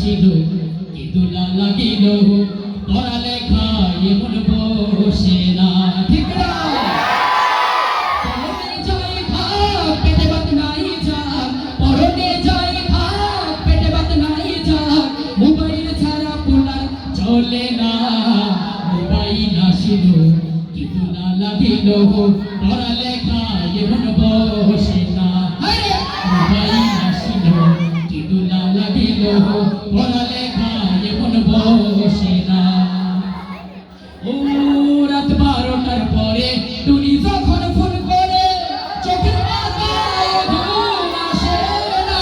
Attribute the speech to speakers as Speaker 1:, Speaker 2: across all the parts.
Speaker 1: আসিল কি দুলা লাগিল পড়ালেখা এমন বসে না ঠিক না পরনে যাই ভাত পেটে ভাত নাই যাক পরনে যাই ভাত পেটে ভাত নাই যাক মোবাইল ছাড়া পোলার চলে না মোবাইল আসিল কি দুলা লাগিল পড়ালেখা এমন বসে না মোবাইল আসিল কি দুলা লাগিল পড়ালেখা এমন বসে না ও রাত 12টার পরে টুনি যখন ফোন করে চোখের পাতায় ঘুম আসে না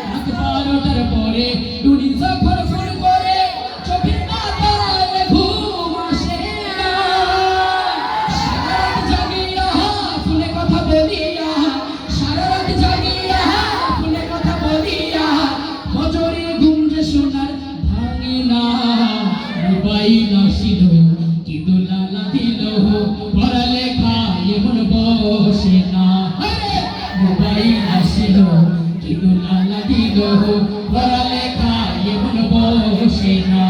Speaker 1: রাত 12টার পরে টুনি যখন ফোন করে চোখের পাতায় ঘুম আসে না সারা রাত জাগিয়া ফোনে কথা বলিয়া সারা রাত জাগিয়া ফোনে কথা বলিয়া ফজরে ঘুম যে সোনার ভাঙে না মোবাইল আসিল কি দোলা লাগিল পড়ালেখা এমন বসে না মোবাইল আসিল কি দোলা লাগিল পড়ালেখা এমন বসে না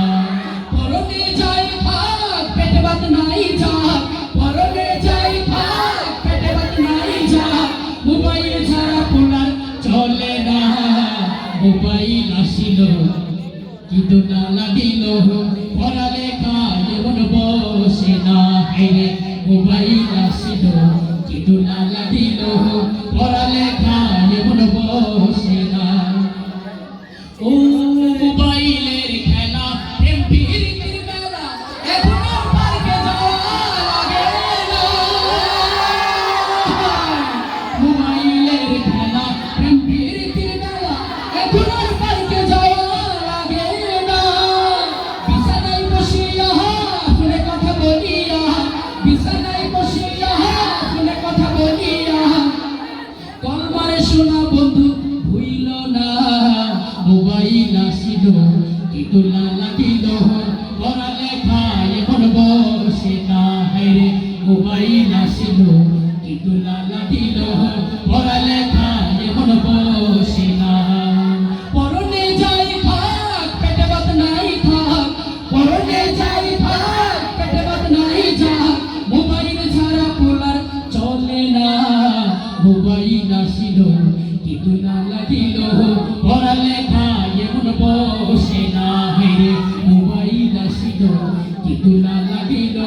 Speaker 1: পরনে যাই ভাত পেটে ভাত নাই যাক পরনে যাই ভাত পেটে ভাত নাই যাক মোবাইল ছাড়া পোলার চলে না মোবাইল আসিল কি দোলা লাগিল পড়ালেখা এমন বসে না রে মোবাইল আসিল কি দোলা লাগিল পড়ালেখা এমন বসে না ও মোবাইলের খেলা প্রেম প্রীতির মেলা এখন আর পার্কে যাওয়া লাগে না মোবাইলের খেলা প্রেম প্রীতির মেলা এখন আর পার্কে যাওয়া লাগে না বিছানায় বসিয়া ফোনে কথা বলিয়া বিছানায় বসিয়া ফোনে কথা বলিয়া কলমারে শোনা বন্ধু ভুইল না মোবাইল আসিল কি দোলা লাগিল পড়ালেখা এমন বসে না রে মোবাইল আসিল কি দোলা লাগিল পড়ালেখা এমন বসে না পরনে যাই ভাত পেটে ভাত নাই থাক পরনে যাই ভাত পেটে ভাত নাই যাক মোবাইল ছাড়া পোলার চলে না মোবাইল আসিল কি দোলা লাগিল পড়ালেখা এমন বসে না রে মোবাইল আসিল কি দোলা লাগিল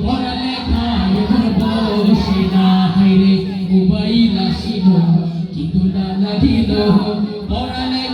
Speaker 1: পড়ালেখা এমন বসে না রে মোবাইল আসিল কি দোলা লাগিল পড়ালেখা